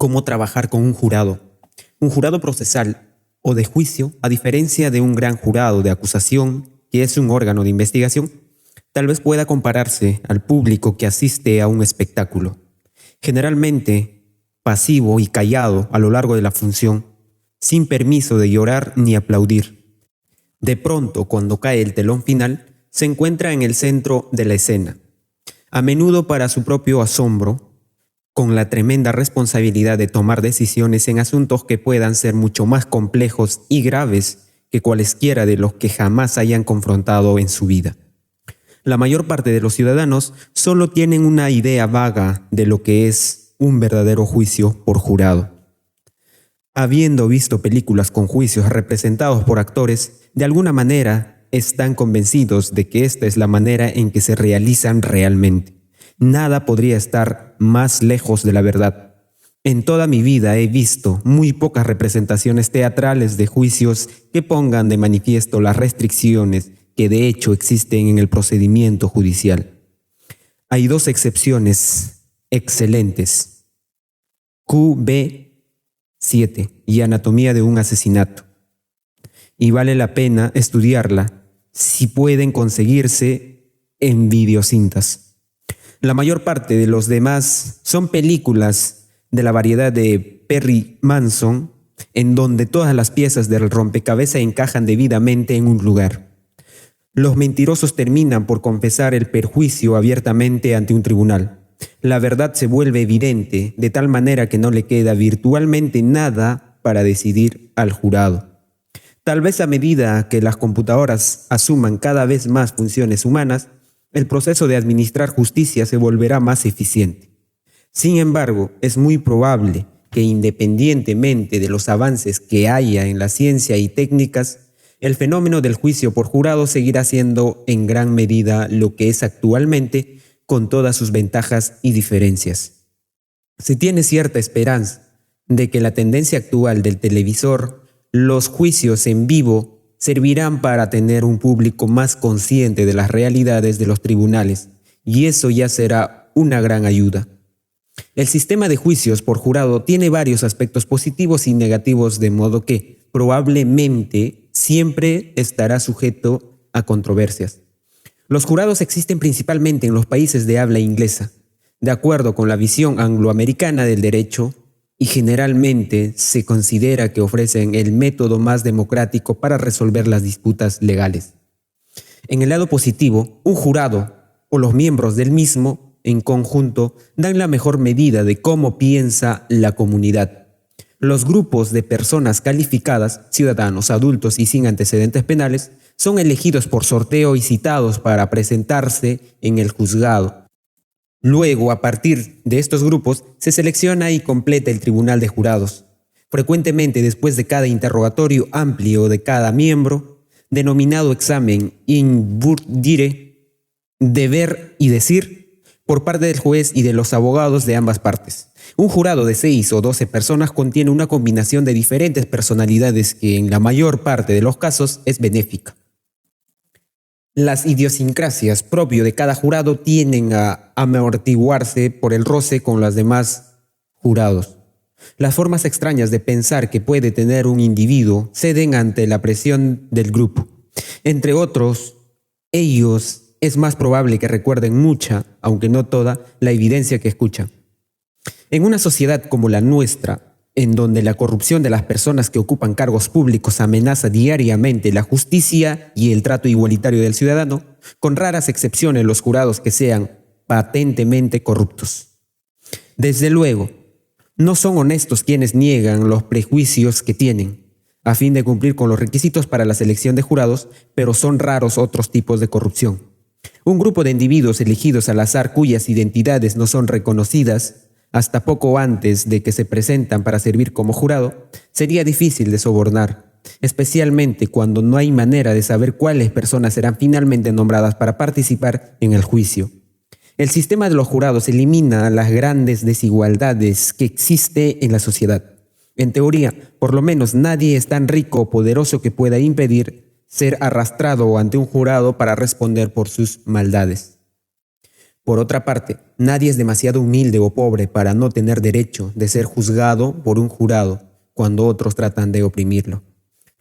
cómo trabajar con un jurado. Un jurado procesal o de juicio, a diferencia de un gran jurado de acusación, que es un órgano de investigación, tal vez pueda compararse al público que asiste a un espectáculo, generalmente pasivo y callado a lo largo de la función, sin permiso de llorar ni aplaudir. De pronto, cuando cae el telón final, se encuentra en el centro de la escena, a menudo para su propio asombro, con la tremenda responsabilidad de tomar decisiones en asuntos que puedan ser mucho más complejos y graves que cualesquiera de los que jamás hayan confrontado en su vida. La mayor parte de los ciudadanos solo tienen una idea vaga de lo que es un verdadero juicio por jurado. Habiendo visto películas con juicios representados por actores, de alguna manera están convencidos de que esta es la manera en que se realizan realmente. Nada podría estar más lejos de la verdad. En toda mi vida he visto muy pocas representaciones teatrales de juicios que pongan de manifiesto las restricciones que de hecho existen en el procedimiento judicial. Hay dos excepciones excelentes: QB7 y Anatomía de un asesinato. Y vale la pena estudiarla si pueden conseguirse en videocintas. La mayor parte de los demás son películas de la variedad de Perry Mason, en donde todas las piezas del rompecabezas encajan debidamente en un lugar. Los mentirosos terminan por confesar el perjuicio abiertamente ante un tribunal. La verdad se vuelve evidente de tal manera que no le queda virtualmente nada para decidir al jurado. Tal vez a medida que las computadoras asuman cada vez más funciones humanas, el proceso de administrar justicia se volverá más eficiente. Sin embargo, es muy probable que independientemente de los avances que haya en la ciencia y técnicas, el fenómeno del juicio por jurado seguirá siendo en gran medida lo que es actualmente, con todas sus ventajas y diferencias. Se tiene cierta esperanza de que la tendencia actual del televisor, los juicios en vivo, servirán para tener un público más consciente de las realidades de los tribunales, y eso ya será una gran ayuda. El sistema de juicios por jurado tiene varios aspectos positivos y negativos, de modo que probablemente siempre estará sujeto a controversias. Los jurados existen principalmente en los países de habla inglesa, de acuerdo con la visión angloamericana del derecho, y generalmente se considera que ofrecen el método más democrático para resolver las disputas legales. En el lado positivo, un jurado o los miembros del mismo, en conjunto, dan la mejor medida de cómo piensa la comunidad. Los grupos de personas calificadas, ciudadanos, adultos y sin antecedentes penales, son elegidos por sorteo y citados para presentarse en el juzgado. Luego, a partir de estos grupos, se selecciona y completa el tribunal de jurados. Frecuentemente, después de cada interrogatorio amplio de cada miembro, denominado examen in verdire, deber y decir, por parte del juez y de los abogados de ambas partes. Un jurado de 6 o 12 personas contiene una combinación de diferentes personalidades que en la mayor parte de los casos es benéfica. Las idiosincrasias propias de cada jurado tienden a amortiguarse por el roce con los demás jurados. Las formas extrañas de pensar que puede tener un individuo ceden ante la presión del grupo. Entre otros, ellos es más probable que recuerden mucha, aunque no toda, la evidencia que escuchan. En una sociedad como la nuestra, en donde la corrupción de las personas que ocupan cargos públicos amenaza diariamente la justicia y el trato igualitario del ciudadano, con raras excepciones los jurados que sean patentemente corruptos. Desde luego, no son honestos quienes niegan los prejuicios que tienen, a fin de cumplir con los requisitos para la selección de jurados, pero son raros otros tipos de corrupción. Un grupo de individuos elegidos al azar cuyas identidades no son reconocidas hasta poco antes de que se presentan para servir como jurado, sería difícil de sobornar, especialmente cuando no hay manera de saber cuáles personas serán finalmente nombradas para participar en el juicio. El sistema de los jurados elimina las grandes desigualdades que existe en la sociedad. En teoría, por lo menos nadie es tan rico o poderoso que pueda impedir ser arrastrado ante un jurado para responder por sus maldades. Por otra parte, nadie es demasiado humilde o pobre para no tener derecho de ser juzgado por un jurado cuando otros tratan de oprimirlo.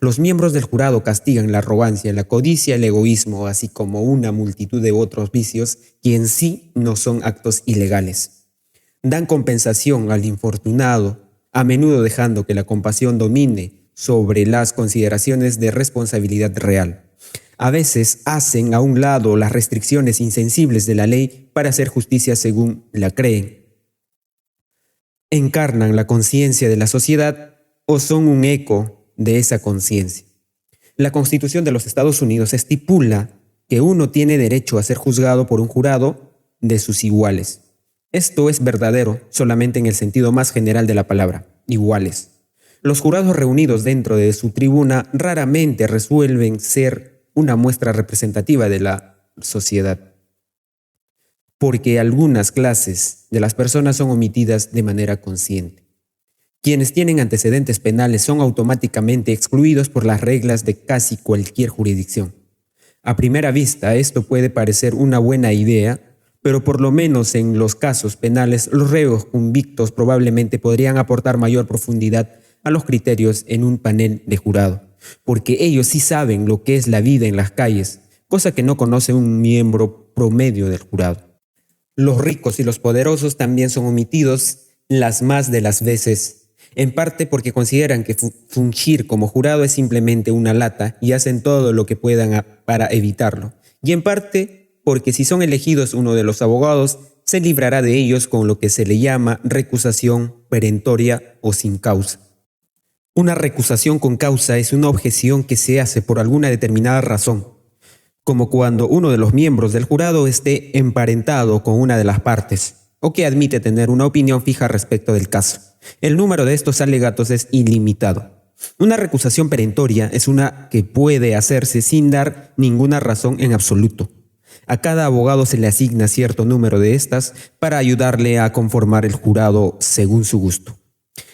Los miembros del jurado castigan la arrogancia, la codicia, el egoísmo, así como una multitud de otros vicios que en sí no son actos ilegales. Dan compensación al infortunado, a menudo dejando que la compasión domine sobre las consideraciones de responsabilidad real. A veces hacen a un lado las restricciones insensibles de la ley para hacer justicia según la creen. Encarnan la conciencia de la sociedad o son un eco de esa conciencia. La Constitución de los Estados Unidos estipula que uno tiene derecho a ser juzgado por un jurado de sus iguales. Esto es verdadero solamente en el sentido más general de la palabra, iguales. Los jurados reunidos dentro de su tribuna raramente resuelven ser una muestra representativa de la sociedad, porque algunas clases de las personas son omitidas de manera consciente. Quienes tienen antecedentes penales son automáticamente excluidos por las reglas de casi cualquier jurisdicción. A primera vista, esto puede parecer una buena idea, pero por lo menos en los casos penales, los reos convictos probablemente podrían aportar mayor profundidad a los criterios en un panel de jurado, porque ellos sí saben lo que es la vida en las calles, cosa que no conoce un miembro promedio del jurado. Los ricos y los poderosos también son omitidos las más de las veces, en parte porque consideran que fungir como jurado es simplemente una lata y hacen todo lo que puedan para evitarlo, y en parte porque si son elegidos uno de los abogados, se librará de ellos con lo que se le llama recusación perentoria o sin causa. Una recusación con causa es una objeción que se hace por alguna determinada razón, como cuando uno de los miembros del jurado esté emparentado con una de las partes, o que admite tener una opinión fija respecto del caso. El número de estos alegatos es ilimitado. Una recusación perentoria es una que puede hacerse sin dar ninguna razón en absoluto. A cada abogado se le asigna cierto número de estas para ayudarle a conformar el jurado según su gusto.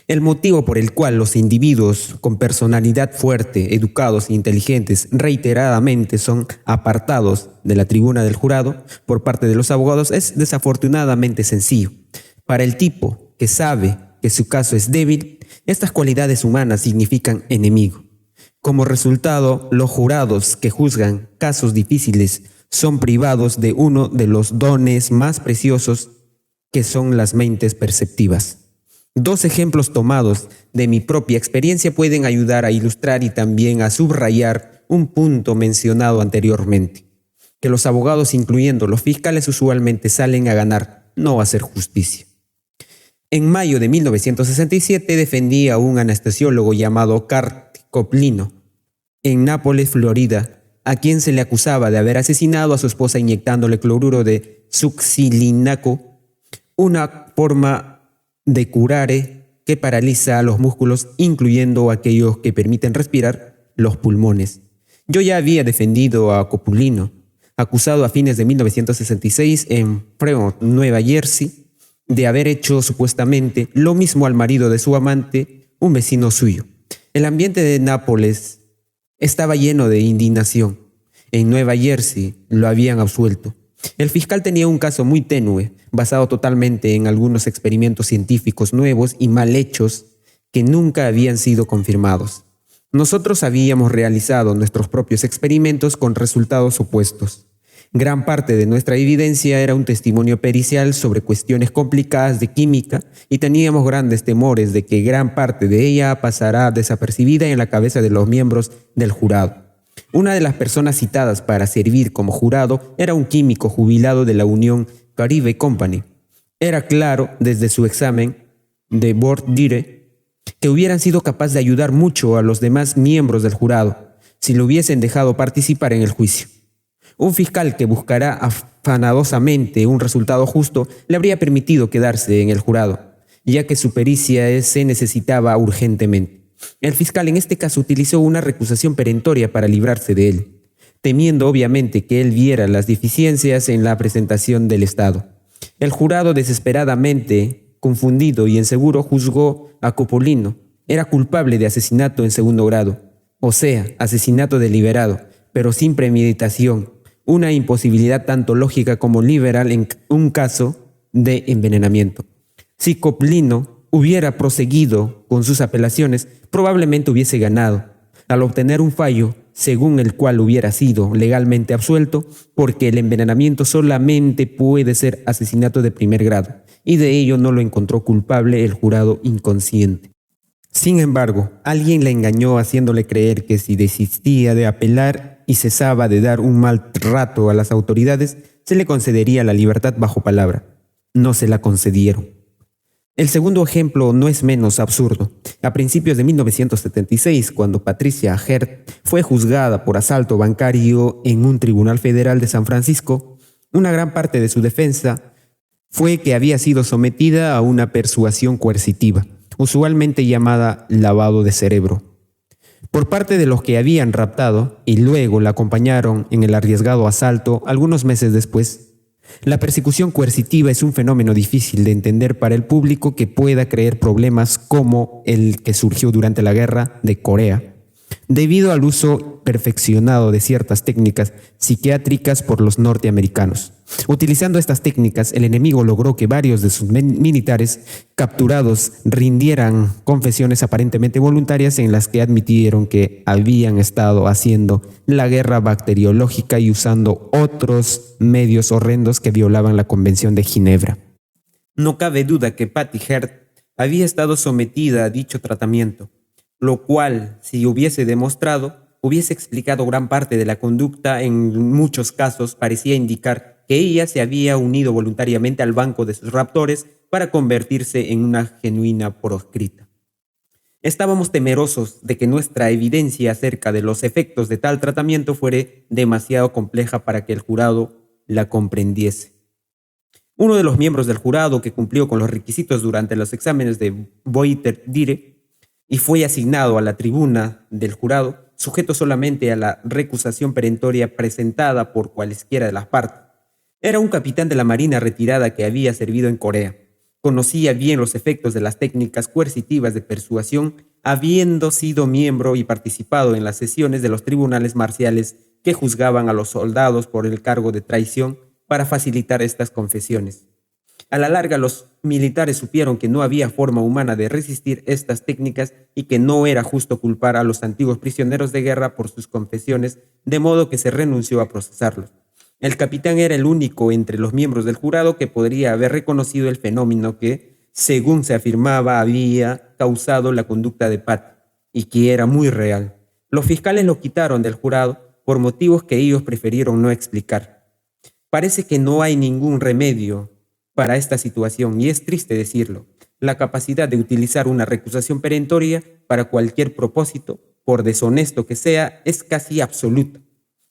El motivo por el cual los individuos con personalidad fuerte, educados e inteligentes reiteradamente son apartados de la tribuna del jurado por parte de los abogados es desafortunadamente sencillo. Para el tipo que sabe que su caso es débil, estas cualidades humanas significan enemigo. Como resultado, los jurados que juzgan casos difíciles son privados de uno de los dones más preciosos que son las mentes perceptivas. Dos ejemplos tomados de mi propia experiencia pueden ayudar a ilustrar y también a subrayar un punto mencionado anteriormente, que los abogados, incluyendo los fiscales, usualmente salen a ganar, no a hacer justicia. En mayo de 1967 defendí a un anestesiólogo llamado Carl Coplino en Nápoles, Florida, a quien se le acusaba de haber asesinado a su esposa inyectándole cloruro de succinilinaco, una forma de curare que paraliza a los músculos, incluyendo aquellos que permiten respirar, los pulmones. Yo ya había defendido a Coplino, acusado a fines de 1966 en Fremont, Nueva Jersey, de haber hecho supuestamente lo mismo al marido de su amante, un vecino suyo. El ambiente de Nápoles estaba lleno de indignación. En Nueva Jersey lo habían absuelto. El fiscal tenía un caso muy tenue, basado totalmente en algunos experimentos científicos nuevos y mal hechos que nunca habían sido confirmados. Nosotros habíamos realizado nuestros propios experimentos con resultados opuestos. Gran parte de nuestra evidencia era un testimonio pericial sobre cuestiones complicadas de química y teníamos grandes temores de que gran parte de ella pasará desapercibida en la cabeza de los miembros del jurado. Una de las personas citadas para servir como jurado era un químico jubilado de la Union Caribe Company. Era claro desde su examen de voir dire que hubieran sido capaces de ayudar mucho a los demás miembros del jurado si lo hubiesen dejado participar en el juicio. Un fiscal que buscará afanadosamente un resultado justo le habría permitido quedarse en el jurado, ya que su pericia se necesitaba urgentemente. El fiscal en este caso utilizó una recusación perentoria para librarse de él, temiendo obviamente que él viera las deficiencias en la presentación del Estado. El jurado, desesperadamente confundido y inseguro, juzgó a Coplino. Era culpable de asesinato en segundo grado, o sea, asesinato deliberado, pero sin premeditación, una imposibilidad tanto lógica como liberal en un caso de envenenamiento. Si Coplino hubiera proseguido con sus apelaciones, probablemente hubiese ganado, al obtener un fallo según el cual hubiera sido legalmente absuelto, porque el envenenamiento solamente puede ser asesinato de primer grado, y de ello no lo encontró culpable el jurado inconsciente. Sin embargo, alguien le engañó haciéndole creer que si desistía de apelar y cesaba de dar un mal rato a las autoridades, se le concedería la libertad bajo palabra. No se la concedieron. El segundo ejemplo no es menos absurdo. A principios de 1976, cuando Patricia Heard fue juzgada por asalto bancario en un tribunal federal de San Francisco, una gran parte de su defensa fue que había sido sometida a una persuasión coercitiva, usualmente llamada lavado de cerebro, por parte de los que habían raptado y luego la acompañaron en el arriesgado asalto algunos meses después. La persecución coercitiva es un fenómeno difícil de entender para el público que pueda creer problemas como el que surgió durante la Guerra de Corea, debido al uso perfeccionado de ciertas técnicas psiquiátricas por los norteamericanos. Utilizando estas técnicas, el enemigo logró que varios de sus militares capturados rindieran confesiones aparentemente voluntarias en las que admitieron que habían estado haciendo la guerra bacteriológica y usando otros medios horrendos que violaban la Convención de Ginebra. No cabe duda que Patty Heard había estado sometida a dicho tratamiento, lo cual, si hubiese demostrado, hubiese explicado gran parte de la conducta. En muchos casos parecía indicar que ella se había unido voluntariamente al banco de sus raptores para convertirse en una genuina proscrita. Estábamos temerosos de que nuestra evidencia acerca de los efectos de tal tratamiento fuera demasiado compleja para que el jurado la comprendiese. Uno de los miembros del jurado que cumplió con los requisitos durante los exámenes de voir dire y fue asignado a la tribuna del jurado, sujeto solamente a la recusación perentoria presentada por cualesquiera de las partes. Era un capitán de la Marina retirada que había servido en Corea. Conocía bien los efectos de las técnicas coercitivas de persuasión, habiendo sido miembro y participado en las sesiones de los tribunales marciales que juzgaban a los soldados por el cargo de traición para facilitar estas confesiones. A la larga, los militares supieron que no había forma humana de resistir estas técnicas y que no era justo culpar a los antiguos prisioneros de guerra por sus confesiones, de modo que se renunció a procesarlos. El capitán era el único entre los miembros del jurado que podría haber reconocido el fenómeno que, según se afirmaba, había causado la conducta de Pat, y que era muy real. Los fiscales lo quitaron del jurado por motivos que ellos prefirieron no explicar. Parece que no hay ningún remedio para esta situación, y es triste decirlo. La capacidad de utilizar una recusación perentoria para cualquier propósito, por deshonesto que sea, es casi absoluta.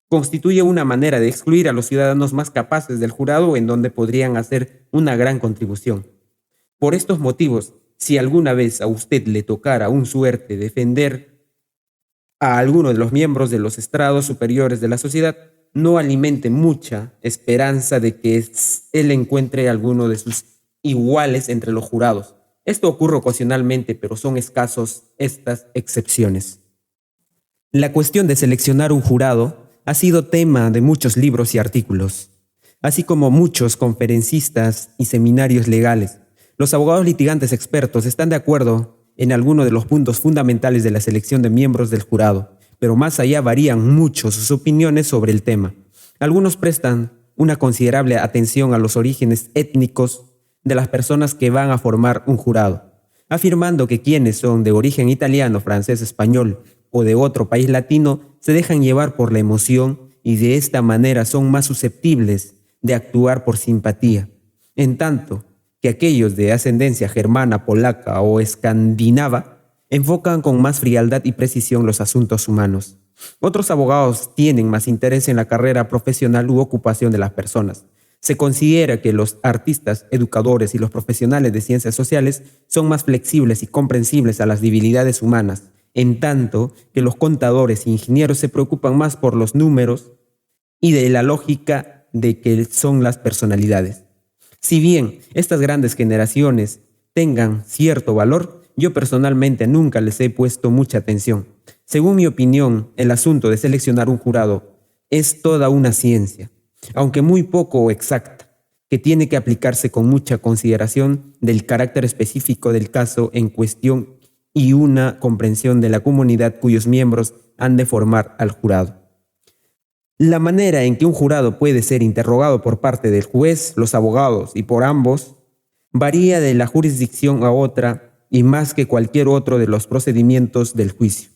Constituye una manera de excluir a los ciudadanos más capaces del jurado en donde podrían hacer una gran contribución. Por estos motivos, si alguna vez a usted le tocara un suerte defender a alguno de los miembros de los estrados superiores de la sociedad, no alimente mucha esperanza de que él encuentre alguno de sus iguales entre los jurados. Esto ocurre ocasionalmente, pero son escasos estas excepciones. La cuestión de seleccionar un jurado ha sido tema de muchos libros y artículos, así como muchos conferencistas y seminarios legales. Los abogados litigantes expertos están de acuerdo en algunos de los puntos fundamentales de la selección de miembros del jurado, pero más allá varían mucho sus opiniones sobre el tema. Algunos prestan una considerable atención a los orígenes étnicos de las personas que van a formar un jurado, afirmando que quienes son de origen italiano, francés, español o de otro país latino se dejan llevar por la emoción y de esta manera son más susceptibles de actuar por simpatía, en tanto que aquellos de ascendencia germana, polaca o escandinava enfocan con más frialdad y precisión los asuntos humanos. Otros abogados tienen más interés en la carrera profesional u ocupación de las personas. Se considera que los artistas, educadores y los profesionales de ciencias sociales son más flexibles y comprensibles a las debilidades humanas, en tanto que los contadores e ingenieros se preocupan más por los números y de la lógica de que son las personalidades. Si bien estas grandes generaciones tengan cierto valor, yo personalmente nunca les he puesto mucha atención. Según mi opinión, el asunto de seleccionar un jurado es toda una ciencia, aunque muy poco exacta, que tiene que aplicarse con mucha consideración del carácter específico del caso en cuestión y una comprensión de la comunidad cuyos miembros han de formar al jurado. La manera en que un jurado puede ser interrogado por parte del juez, los abogados y por ambos varía de la jurisdicción a otra y más que cualquier otro de los procedimientos del juicio.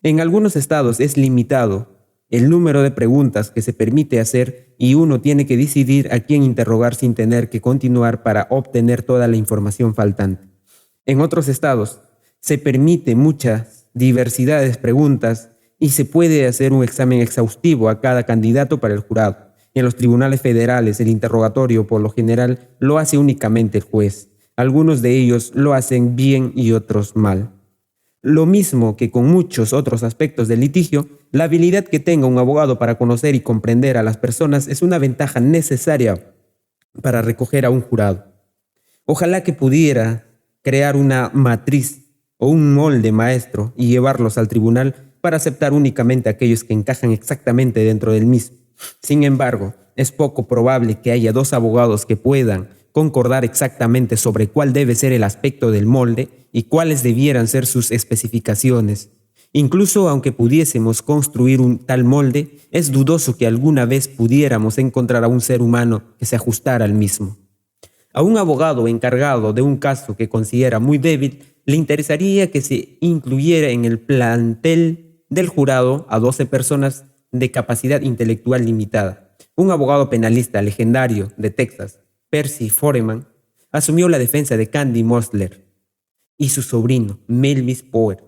En algunos estados es limitado el número de preguntas que se permite hacer y uno tiene que decidir a quién interrogar sin tener que continuar para obtener toda la información faltante. En otros estados se permite muchas diversidad de preguntas y se puede hacer un examen exhaustivo a cada candidato para el jurado. En los tribunales federales el interrogatorio por lo general lo hace únicamente el juez. Algunos de ellos lo hacen bien y otros mal. Lo mismo que con muchos otros aspectos del litigio, la habilidad que tenga un abogado para conocer y comprender a las personas es una ventaja necesaria para recoger a un jurado. Ojalá que pudiera crear una matriz o un molde maestro y llevarlos al tribunal para aceptar únicamente a aquellos que encajan exactamente dentro del mismo. Sin embargo, es poco probable que haya dos abogados que puedan concordar exactamente sobre cuál debe ser el aspecto del molde y cuáles debieran ser sus especificaciones. Incluso aunque pudiésemos construir un tal molde, es dudoso que alguna vez pudiéramos encontrar a un ser humano que se ajustara al mismo. A un abogado encargado de un caso que considera muy débil, le interesaría que se incluyera en el plantel del jurado a 12 personas de capacidad intelectual limitada. Un abogado penalista legendario de Texas, Percy Foreman, asumió la defensa de Candy Mosler y su sobrino, Melvis Power,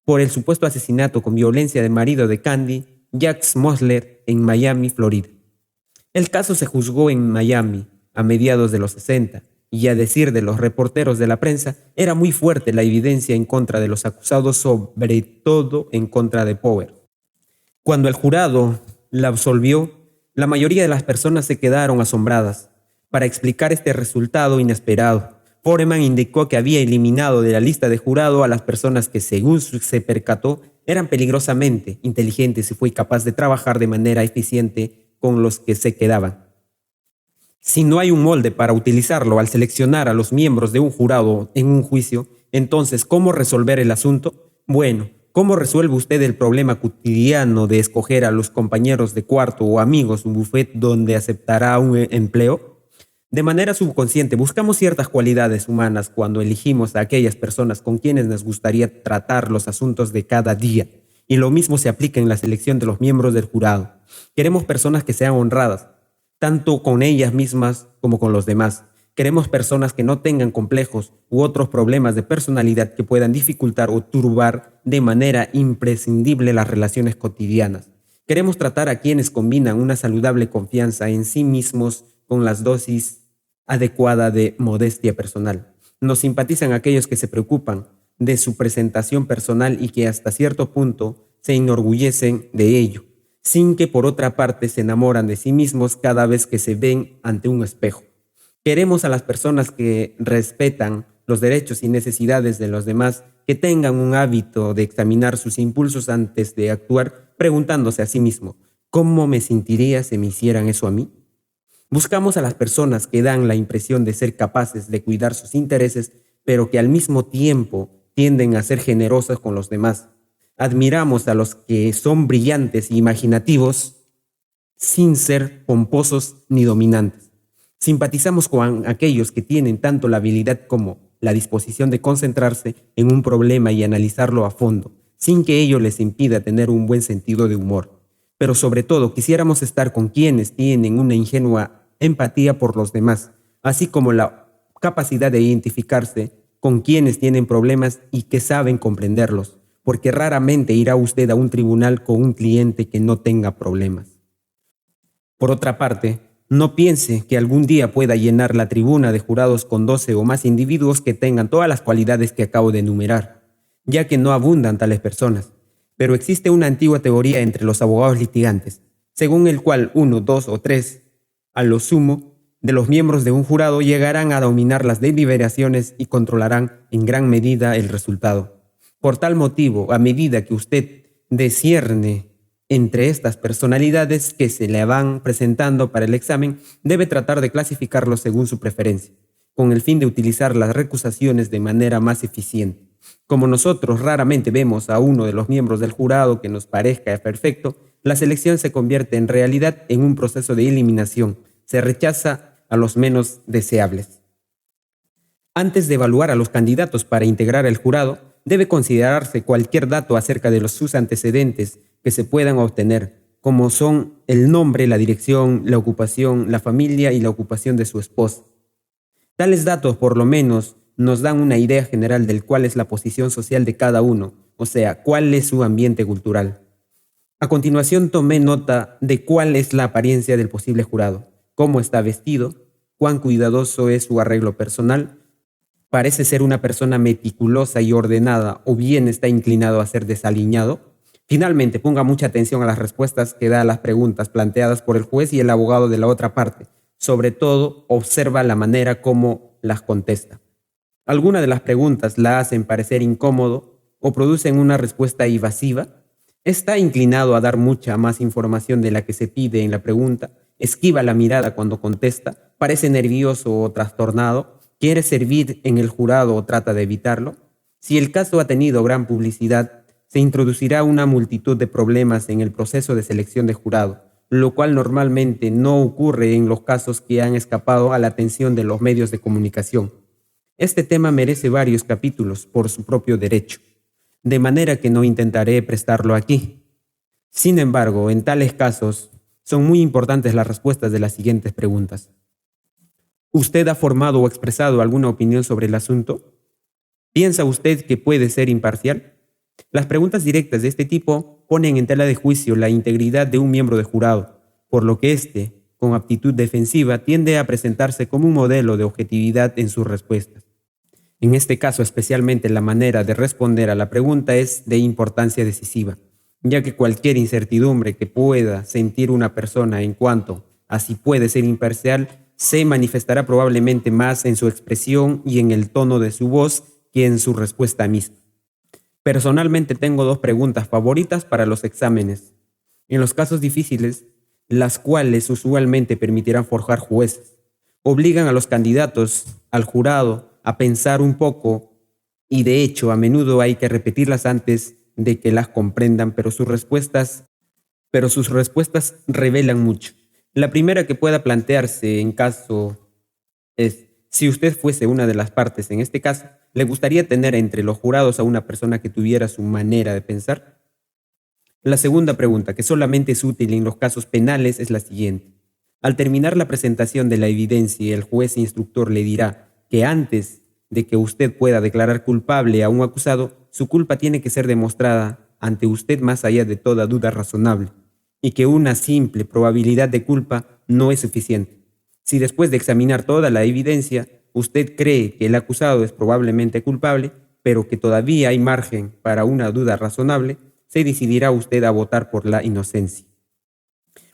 por el supuesto asesinato con violencia del marido de Candy, Jax Mosler, en Miami, Florida. El caso se juzgó en Miami a mediados de los 60 y, a decir de los reporteros de la prensa, era muy fuerte la evidencia en contra de los acusados, sobre todo en contra de Power. Cuando el jurado la absolvió, la mayoría de las personas se quedaron asombradas. Para explicar este resultado inesperado, Foreman indicó que había eliminado de la lista de jurado a las personas que, según se percató, eran peligrosamente inteligentes y fue capaz de trabajar de manera eficiente con los que se quedaban. Si no hay un molde para utilizarlo al seleccionar a los miembros de un jurado en un juicio, entonces, ¿cómo resolver el asunto? Bueno, ¿cómo resuelve usted el problema cotidiano de escoger a los compañeros de cuarto o amigos un buffet donde aceptará un empleo? De manera subconsciente buscamos ciertas cualidades humanas cuando elegimos a aquellas personas con quienes nos gustaría tratar los asuntos de cada día. Y lo mismo se aplica en la selección de los miembros del jurado. Queremos personas que sean honradas, tanto con ellas mismas como con los demás. Queremos personas que no tengan complejos u otros problemas de personalidad que puedan dificultar o turbar de manera imprescindible las relaciones cotidianas. Queremos tratar a quienes combinan una saludable confianza en sí mismos con las dosis adecuada de modestia personal. Nos simpatizan aquellos que se preocupan de su presentación personal y que hasta cierto punto se enorgullecen de ello, sin que por otra parte se enamoran de sí mismos cada vez que se ven ante un espejo. Queremos a las personas que respetan los derechos y necesidades de los demás, que tengan un hábito de examinar sus impulsos antes de actuar, preguntándose a sí mismo, ¿cómo me sentiría si me hicieran eso a mí? Buscamos a las personas que dan la impresión de ser capaces de cuidar sus intereses, pero que al mismo tiempo tienden a ser generosas con los demás. Admiramos a los que son brillantes e imaginativos sin ser pomposos ni dominantes. Simpatizamos con aquellos que tienen tanto la habilidad como la disposición de concentrarse en un problema y analizarlo a fondo, sin que ello les impida tener un buen sentido de humor. Pero sobre todo quisiéramos estar con quienes tienen una ingenua empatía por los demás, así como la capacidad de identificarse con quienes tienen problemas y que saben comprenderlos, porque raramente irá usted a un tribunal con un cliente que no tenga problemas. Por otra parte, no piense que algún día pueda llenar la tribuna de jurados con 12 o más individuos que tengan todas las cualidades que acabo de enumerar, ya que no abundan tales personas. Pero existe una antigua teoría entre los abogados litigantes, según el cual 1, 2 o 3, a lo sumo, de los miembros de un jurado llegarán a dominar las deliberaciones y controlarán en gran medida el resultado. Por tal motivo, a medida que usted discierne Entre estas personalidades que se le van presentando para el examen, debe tratar de clasificarlos según su preferencia, con el fin de utilizar las recusaciones de manera más eficiente. Como nosotros raramente vemos a uno de los miembros del jurado que nos parezca perfecto, la selección se convierte en realidad en un proceso de eliminación. Se rechaza a los menos deseables. Antes de evaluar a los candidatos para integrar el jurado, debe considerarse cualquier dato acerca de sus antecedentes que se puedan obtener, como son el nombre, la dirección, la ocupación, la familia y la ocupación de su esposa. Tales datos, por lo menos, nos dan una idea general de cuál es la posición social de cada uno, o sea, cuál es su ambiente cultural. A continuación tomé nota de cuál es la apariencia del posible jurado, cómo está vestido, cuán cuidadoso es su arreglo personal, parece ser una persona meticulosa y ordenada o bien está inclinado a ser desaliñado. Finalmente, ponga mucha atención a las respuestas que da a las preguntas planteadas por el juez y el abogado de la otra parte. Sobre todo, observa la manera como las contesta. Algunas de las preguntas la hacen parecer incómodo o producen una respuesta evasiva. Está inclinado a dar mucha más información de la que se pide en la pregunta. Esquiva la mirada cuando contesta. Parece nervioso o trastornado. ¿Quiere servir en el jurado o trata de evitarlo? Si el caso ha tenido gran publicidad, se introducirá una multitud de problemas en el proceso de selección de jurado, lo cual normalmente no ocurre en los casos que han escapado a la atención de los medios de comunicación. Este tema merece varios capítulos por su propio derecho, de manera que no intentaré prestarlo aquí. Sin embargo, en tales casos, son muy importantes las respuestas de las siguientes preguntas. ¿Usted ha formado o expresado alguna opinión sobre el asunto? ¿Piensa usted que puede ser imparcial? Las preguntas directas de este tipo ponen en tela de juicio la integridad de un miembro de jurado, por lo que éste, con aptitud defensiva, tiende a presentarse como un modelo de objetividad en sus respuestas. En este caso, especialmente la manera de responder a la pregunta es de importancia decisiva, ya que cualquier incertidumbre que pueda sentir una persona en cuanto a si puede ser imparcial se manifestará probablemente más en su expresión y en el tono de su voz que en su respuesta misma. Personalmente tengo dos preguntas favoritas para los exámenes. En los casos difíciles, las cuales usualmente permitirán forjar jueces, obligan a los candidatos, al jurado, a pensar un poco y de hecho a menudo hay que repetirlas antes de que las comprendan, pero sus respuestas revelan mucho. La primera que pueda plantearse en caso es, si usted fuese una de las partes en este caso, ¿le gustaría tener entre los jurados a una persona que tuviera su manera de pensar? La segunda pregunta, que solamente es útil en los casos penales, es la siguiente. Al terminar la presentación de la evidencia, el juez instructor le dirá que antes de que usted pueda declarar culpable a un acusado, su culpa tiene que ser demostrada ante usted más allá de toda duda razonable, y que una simple probabilidad de culpa no es suficiente. Si después de examinar toda la evidencia, usted cree que el acusado es probablemente culpable, pero que todavía hay margen para una duda razonable, se decidirá usted a votar por la inocencia.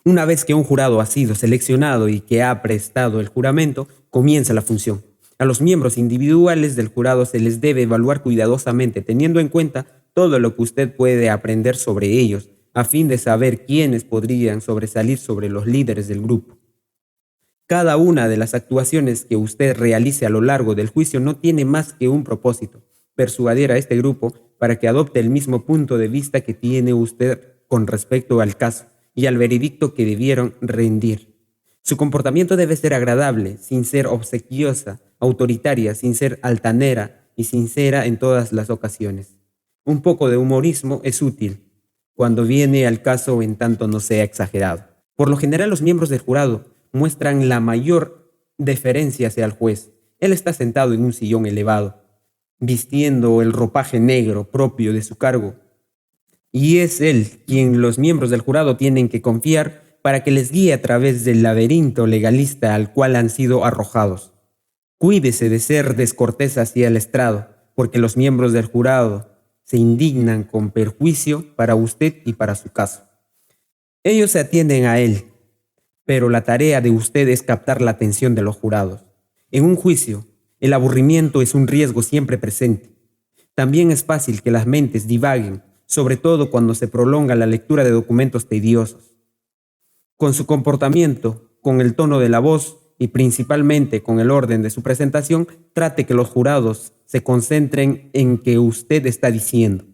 Una vez que un jurado ha sido seleccionado y que ha prestado el juramento, comienza la función. A los miembros individuales del jurado se les debe evaluar cuidadosamente, teniendo en cuenta todo lo que usted puede aprender sobre ellos, a fin de saber quiénes podrían sobresalir sobre los líderes del grupo. Cada una de las actuaciones que usted realice a lo largo del juicio no tiene más que un propósito: persuadir a este grupo para que adopte el mismo punto de vista que tiene usted con respecto al caso y al veredicto que debieron rendir. Su comportamiento debe ser agradable, sin ser obsequiosa, autoritaria, sin ser altanera y sincera en todas las ocasiones. Un poco de humorismo es útil cuando viene al caso en tanto no sea exagerado. Por lo general, los miembros del jurado muestran la mayor deferencia hacia el juez. Él está sentado en un sillón elevado, vistiendo el ropaje negro propio de su cargo, y es él quien los miembros del jurado tienen que confiar para que les guíe a través del laberinto legalista al cual han sido arrojados. Cuídese de ser descortés hacia el estrado, porque los miembros del jurado se indignan con perjuicio para usted y para su caso. Ellos se atienden a él, pero la tarea de usted es captar la atención de los jurados. En un juicio, el aburrimiento es un riesgo siempre presente. También es fácil que las mentes divaguen sobre todo cuando se prolonga la lectura de documentos tediosos. Con su comportamiento, con el tono de la voz y principalmente con el orden de su presentación, trate que los jurados se concentren en que usted está diciendo.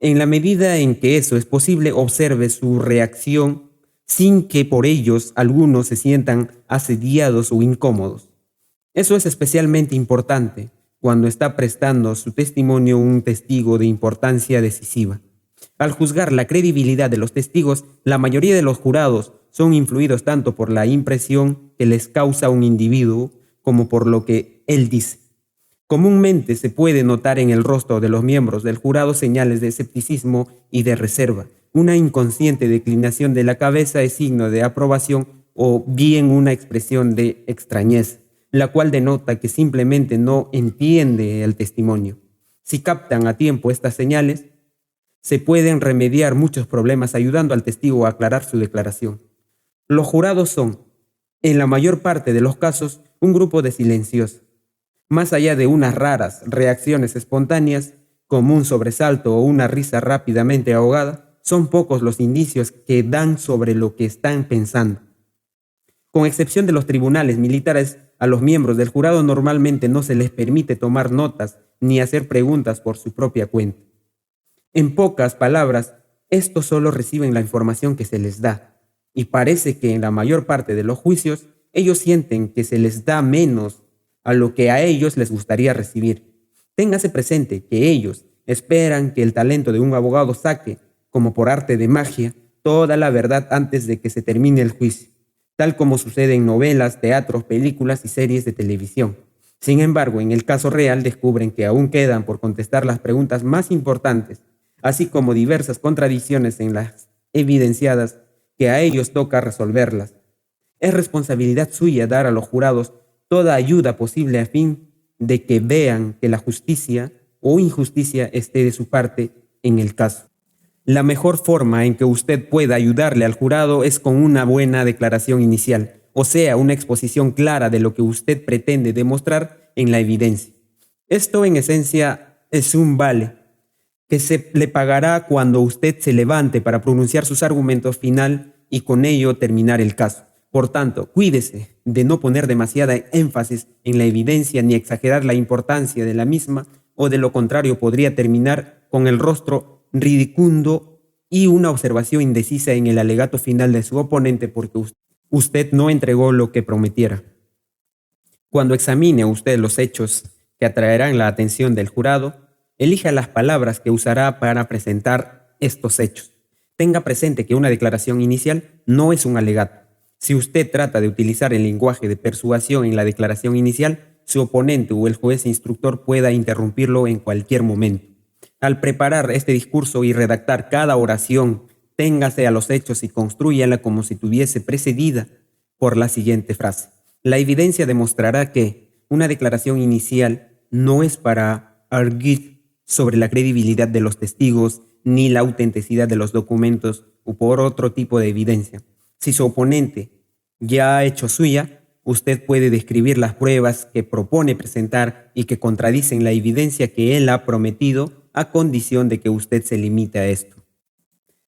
En la medida en que eso es posible, observe su reacción sin que por ellos algunos se sientan asediados o incómodos. Eso es especialmente importante cuando está prestando su testimonio un testigo de importancia decisiva. Al juzgar la credibilidad de los testigos, la mayoría de los jurados son influidos tanto por la impresión que les causa un individuo como por lo que él dice. Comúnmente se puede notar en el rostro de los miembros del jurado señales de escepticismo y de reserva. Una inconsciente declinación de la cabeza es signo de aprobación o bien una expresión de extrañeza, la cual denota que simplemente no entiende el testimonio. Si captan a tiempo estas señales, se pueden remediar muchos problemas ayudando al testigo a aclarar su declaración. Los jurados son, en la mayor parte de los casos, un grupo de silenciosos. Más allá de unas raras reacciones espontáneas, como un sobresalto o una risa rápidamente ahogada, son pocos los indicios que dan sobre lo que están pensando. Con excepción de los tribunales militares, a los miembros del jurado normalmente no se les permite tomar notas ni hacer preguntas por su propia cuenta. En pocas palabras, estos solo reciben la información que se les da, y parece que en la mayor parte de los juicios ellos sienten que se les da menos a lo que a ellos les gustaría recibir. Téngase presente que ellos esperan que el talento de un abogado saque, como por arte de magia, toda la verdad antes de que se termine el juicio, tal como sucede en novelas, teatros, películas y series de televisión. Sin embargo, en el caso real descubren que aún quedan por contestar las preguntas más importantes, así como diversas contradicciones en las evidenciadas que a ellos toca resolverlas. Es responsabilidad suya dar a los jurados toda ayuda posible a fin de que vean que la justicia o injusticia esté de su parte en el caso. La mejor forma en que usted pueda ayudarle al jurado es con una buena declaración inicial, o sea, una exposición clara de lo que usted pretende demostrar en la evidencia. Esto en esencia es un vale que se le pagará cuando usted se levante para pronunciar sus argumentos final y con ello terminar el caso. Por tanto, cuídese de no poner demasiada énfasis en la evidencia ni exagerar la importancia de la misma, o de lo contrario podría terminar con el rostro ridicundo y una observación indecisa en el alegato final de su oponente porque usted no entregó lo que prometiera. Cuando examine usted los hechos que atraerán la atención del jurado, elija las palabras que usará para presentar estos hechos. Tenga presente que una declaración inicial no es un alegato. Si usted trata de utilizar el lenguaje de persuasión en la declaración inicial, su oponente o el juez instructor pueda interrumpirlo en cualquier momento. Al preparar este discurso y redactar cada oración, téngase a los hechos y constrúyala como si estuviese precedida por la siguiente frase. La evidencia demostrará que una declaración inicial no es para arguir sobre la credibilidad de los testigos ni la autenticidad de los documentos o por otro tipo de evidencia. Si su oponente ya ha hecho suya, usted puede describir las pruebas que propone presentar y que contradicen la evidencia que él ha prometido a condición de que usted se limite a esto.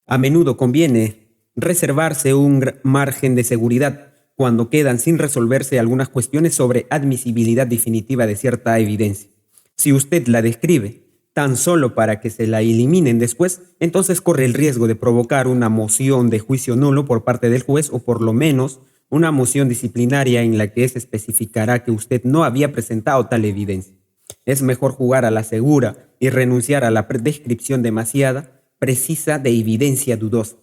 A menudo conviene reservarse un margen de seguridad cuando quedan sin resolverse algunas cuestiones sobre admisibilidad definitiva de cierta evidencia. Si usted la describe tan solo para que se la eliminen después, entonces corre el riesgo de provocar una moción de juicio nulo por parte del juez o por lo menos una moción disciplinaria en la que se especificará que usted no había presentado tal evidencia. Es mejor jugar a la segura y renunciar a la descripción demasiada precisa de evidencia dudosa.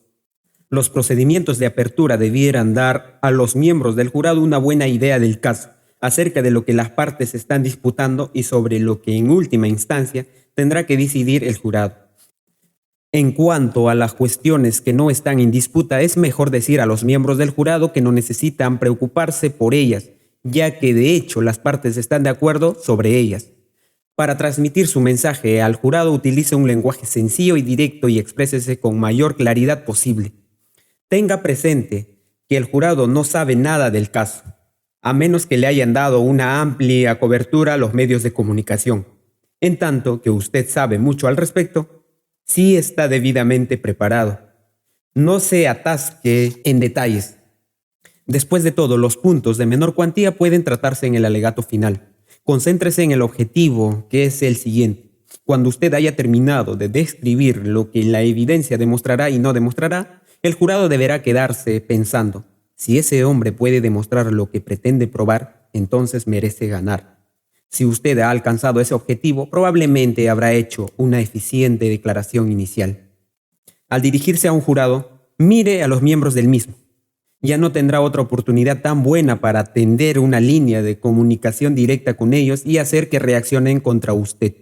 Los procedimientos de apertura debieran dar a los miembros del jurado una buena idea del caso, acerca de lo que las partes están disputando y sobre lo que en última instancia tendrá que decidir el jurado. En cuanto a las cuestiones que no están en disputa, es mejor decir a los miembros del jurado que no necesitan preocuparse por ellas, ya que de hecho las partes están de acuerdo sobre ellas. Para transmitir su mensaje al jurado, utilice un lenguaje sencillo y directo y exprésese con mayor claridad posible. Tenga presente que el jurado no sabe nada del caso, a menos que le hayan dado una amplia cobertura a los medios de comunicación. En tanto que usted sabe mucho al respecto, si está debidamente preparado. No se atasque en detalles. Después de todo, los puntos de menor cuantía pueden tratarse en el alegato final. Concéntrese en el objetivo, que es el siguiente. Cuando usted haya terminado de describir lo que la evidencia demostrará y no demostrará, el jurado deberá quedarse pensando: si ese hombre puede demostrar lo que pretende probar, entonces merece ganar. Si usted ha alcanzado ese objetivo, probablemente habrá hecho una eficiente declaración inicial. Al dirigirse a un jurado, mire a los miembros del mismo. Ya no tendrá otra oportunidad tan buena para tender una línea de comunicación directa con ellos y hacer que reaccionen contra usted.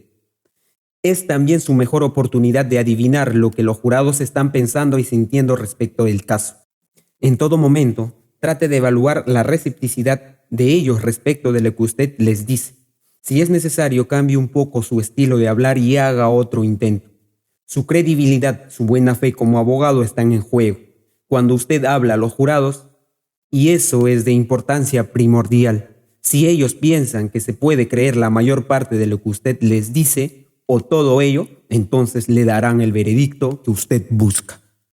Es también su mejor oportunidad de adivinar lo que los jurados están pensando y sintiendo respecto del caso. En todo momento, trate de evaluar la recepticidad de ellos respecto de lo que usted les dice. Si es necesario, cambie un poco su estilo de hablar y haga otro intento. Su credibilidad, su buena fe como abogado están en juego cuando usted habla a los jurados, y eso es de importancia primordial. Si ellos piensan que se puede creer la mayor parte de lo que usted les dice, o todo ello, entonces le darán el veredicto que usted busca.